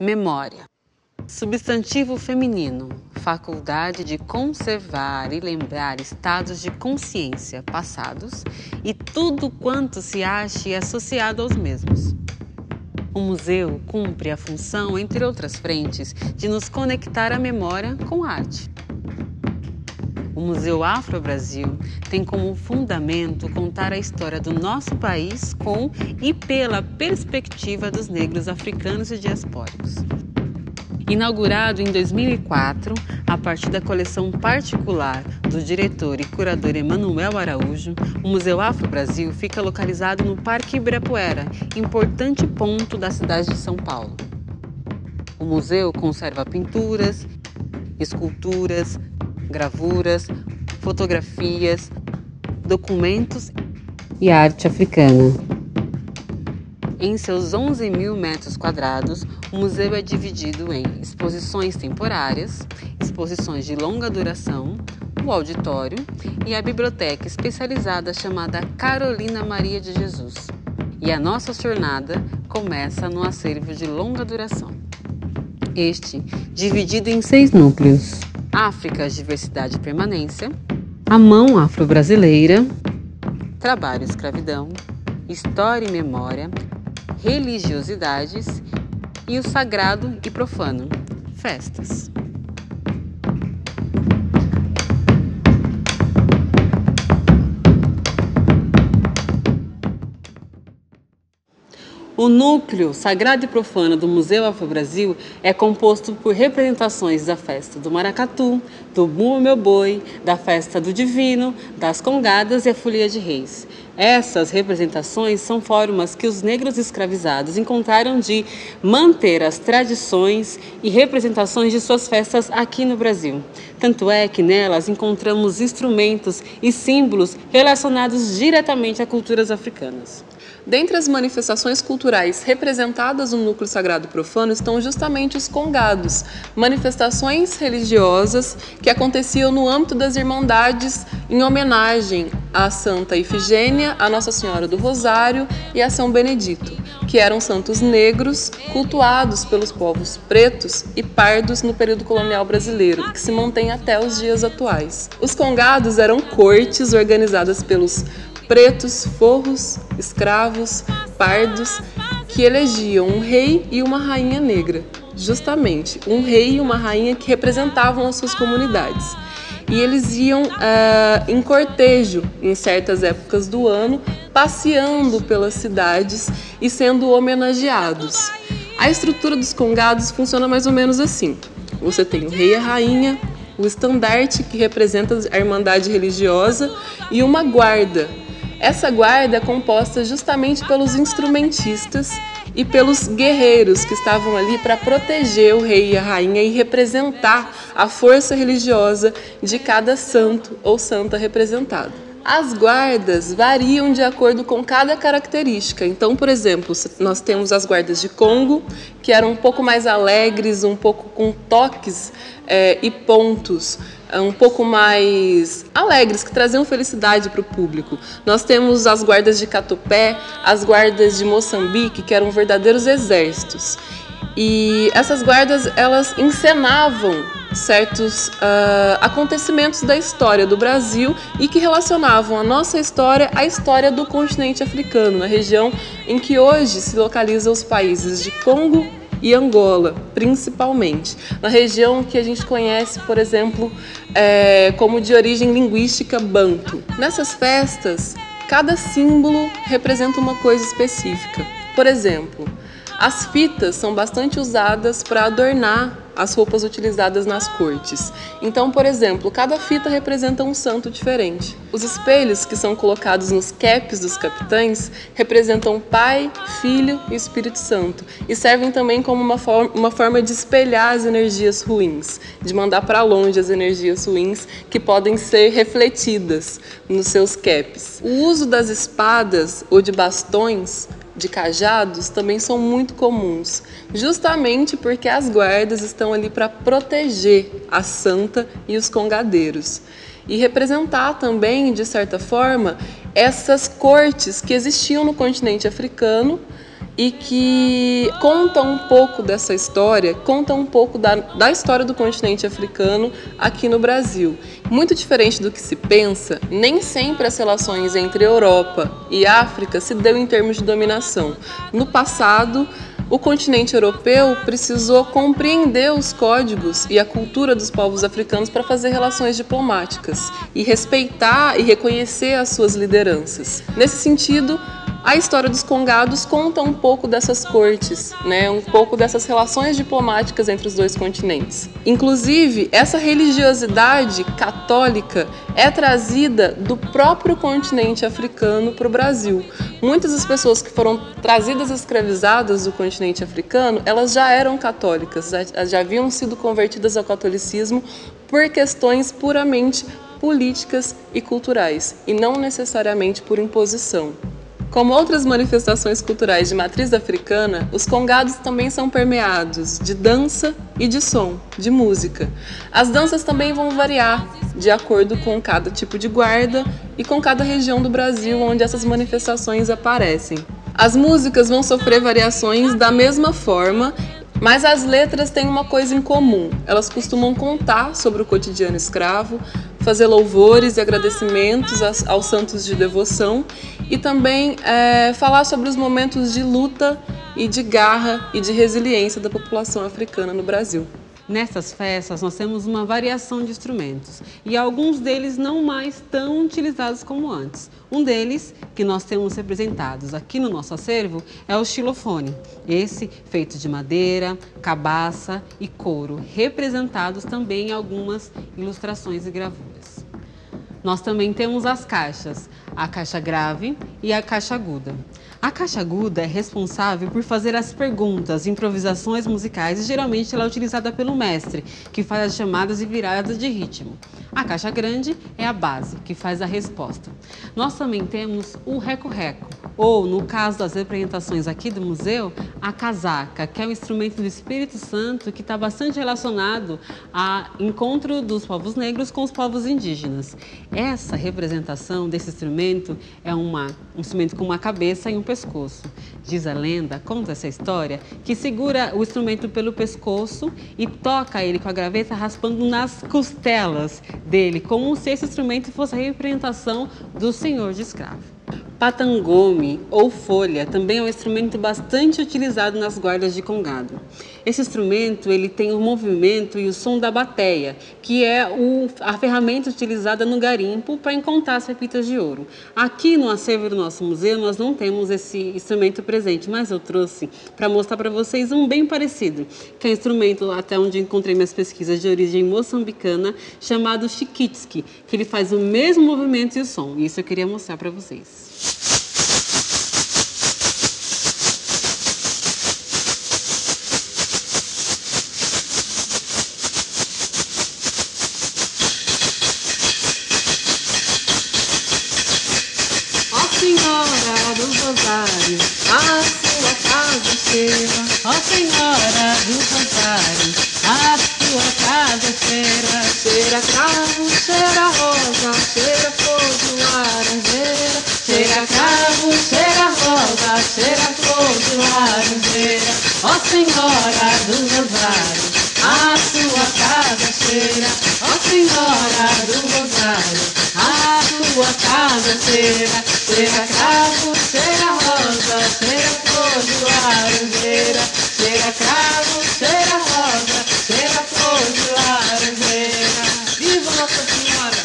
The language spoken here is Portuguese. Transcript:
Memória. Substantivo feminino, faculdade de conservar e lembrar estados de consciência passados e tudo quanto se ache associado aos mesmos. O museu cumpre a função, entre outras frentes, de nos conectar à memória com a arte. O Museu Afro-Brasil tem como fundamento contar a história do nosso país com e pela perspectiva dos negros africanos e diaspóricos. Inaugurado em 2004, a partir da coleção particular do diretor e curador Emanuel Araújo, o Museu Afro-Brasil fica localizado no Parque Ibirapuera, importante ponto da cidade de São Paulo. O museu conserva pinturas, esculturas, gravuras, fotografias, documentos e arte africana. Em seus 11 mil metros quadrados, o museu é dividido em exposições temporárias, exposições de longa duração, o auditório e a biblioteca especializada chamada Carolina Maria de Jesus. E a nossa jornada começa no acervo de longa duração. Este, dividido em 6 núcleos: África, Diversidade e Permanência, a Mão Afro-Brasileira, Trabalho e Escravidão, História e Memória, Religiosidades e o Sagrado e Profano, Festas. O núcleo Sagrado e Profano do Museu Afro-Brasil é composto por representações da festa do maracatu, do Bumba Meu Boi, da festa do Divino, das congadas e a folia de reis. Essas representações são formas que os negros escravizados encontraram de manter as tradições e representações de suas festas aqui no Brasil. Tanto é que nelas encontramos instrumentos e símbolos relacionados diretamente a culturas africanas. Dentre as manifestações culturais representadas no núcleo sagrado profano estão justamente os congados, manifestações religiosas que aconteciam no âmbito das irmandades em homenagem à Santa Ifigênia, à Nossa Senhora do Rosário e a São Benedito, que eram santos negros cultuados pelos povos pretos e pardos no período colonial brasileiro, que se mantém até os dias atuais. Os congados eram cortes organizadas pelos pretos, forros, escravos, pardos, que elegiam um rei e uma rainha negra, justamente um rei e uma rainha que representavam as suas comunidades. E eles iam em cortejo em certas épocas do ano, passeando pelas cidades e sendo homenageados. A estrutura dos congados funciona mais ou menos assim: você tem o rei e a rainha, o estandarte, que representa a irmandade religiosa, e uma guarda. Essa guarda é composta justamente pelos instrumentistas e pelos guerreiros que estavam ali para proteger o rei e a rainha e representar a força religiosa de cada santo ou santa representado. As guardas variam de acordo com cada característica. Então, por exemplo, nós temos as guardas de Congo, que eram um pouco mais alegres, um pouco com toques e pontos um pouco mais alegres, que traziam felicidade para o público. Nós temos as guardas de Catupé, as guardas de Moçambique, que eram verdadeiros exércitos. E essas guardas, elas encenavam certos acontecimentos da história do Brasil e que relacionavam a nossa história à história do continente africano, na região em que hoje se localizam os países de Congo e Angola, principalmente, na região que a gente conhece, por exemplo, como de origem linguística banto. Nessas festas, cada símbolo representa uma coisa específica. Por exemplo, as fitas são bastante usadas para adornar as roupas utilizadas nas cortes. Então, por exemplo, cada fita representa um santo diferente. Os espelhos que são colocados nos capes dos capitães representam Pai, Filho e Espírito Santo e servem também como uma forma de espelhar as energias ruins, de mandar para longe as energias ruins que podem ser refletidas nos seus capes. O uso das espadas ou de bastões, de cajados, também são muito comuns, justamente porque as guardas estão ali para proteger a santa e os congadeiros e representar também, de certa forma, essas cortes que existiam no continente africano e que conta um pouco dessa história, conta um pouco da história do continente africano aqui no Brasil. Muito diferente do que se pensa, nem sempre as relações entre Europa e África se deu em termos de dominação. No passado, o continente europeu precisou compreender os códigos e a cultura dos povos africanos para fazer relações diplomáticas e respeitar e reconhecer as suas lideranças. Nesse sentido, a história dos Congados conta um pouco dessas cortes, um pouco dessas relações diplomáticas entre os dois continentes. Inclusive, essa religiosidade católica é trazida do próprio continente africano para o Brasil. Muitas das pessoas que foram trazidas escravizadas do continente africano, elas já eram católicas, já haviam sido convertidas ao catolicismo por questões puramente políticas e culturais, e não necessariamente por imposição. Como outras manifestações culturais de matriz africana, os congados também são permeados de dança e de som, de música. As danças também vão variar de acordo com cada tipo de guarda e com cada região do Brasil onde essas manifestações aparecem. As músicas vão sofrer variações da mesma forma, mas as letras têm uma coisa em comum. Elas costumam contar sobre o cotidiano escravo, fazer louvores e agradecimentos aos santos de devoção e também falar sobre os momentos de luta e de garra e de resiliência da população africana no Brasil. Nessas festas, nós temos uma variação de instrumentos e alguns deles não mais tão utilizados como antes. Um deles, que nós temos representados aqui no nosso acervo, é o xilofone. Esse feito de madeira, cabaça e couro, representados também em algumas ilustrações e gravuras. Nós também temos as caixas, a caixa grave e a caixa aguda. A caixa aguda é responsável por fazer as perguntas, improvisações musicais e geralmente ela é utilizada pelo mestre, que faz as chamadas e viradas de ritmo. A caixa grande é a base, que faz a resposta. Nós também temos o reco-reco, ou, no caso das representações aqui do museu, a casaca, que é um instrumento do Espírito Santo que está bastante relacionado ao encontro dos povos negros com os povos indígenas. Essa representação desse instrumento é um instrumento com uma cabeça e um pescoço. Diz a lenda, conta essa história, que segura o instrumento pelo pescoço e toca ele com a graveta raspando nas costelas dele, como se esse instrumento fosse a representação do senhor de escravo. Patangome, ou folha, também é um instrumento bastante utilizado nas guardas de congado. Esse instrumento ele tem o movimento e o som da bateia, que é a ferramenta utilizada no garimpo para encontrar as pepitas de ouro. Aqui no acervo do nosso museu nós não temos esse instrumento presente, mas eu trouxe para mostrar para vocês um bem parecido, que é um instrumento, até onde encontrei minhas pesquisas, de origem moçambicana, chamado chiquitsky, que ele faz o mesmo movimento e o som. Isso eu queria mostrar para vocês. Senhora do Rosário, a sua casa cheira. Ó Senhora do Rosário, a sua casa cheira. Cheira cravo, cheira rosa, cheira flor de laranjeira. Cheira cravo, cheira rosa, cheira flor de laranjeira. Ó Senhora do Rosário, a sua casa cheira. Ó Senhora do Rosário, a sua casa cheira. Cheira cravo, cheira rosa, cheira flor de laranjeira. Cheira cravo, cheira rosa, cheira flor de laranjeira. Viva Nossa Senhora!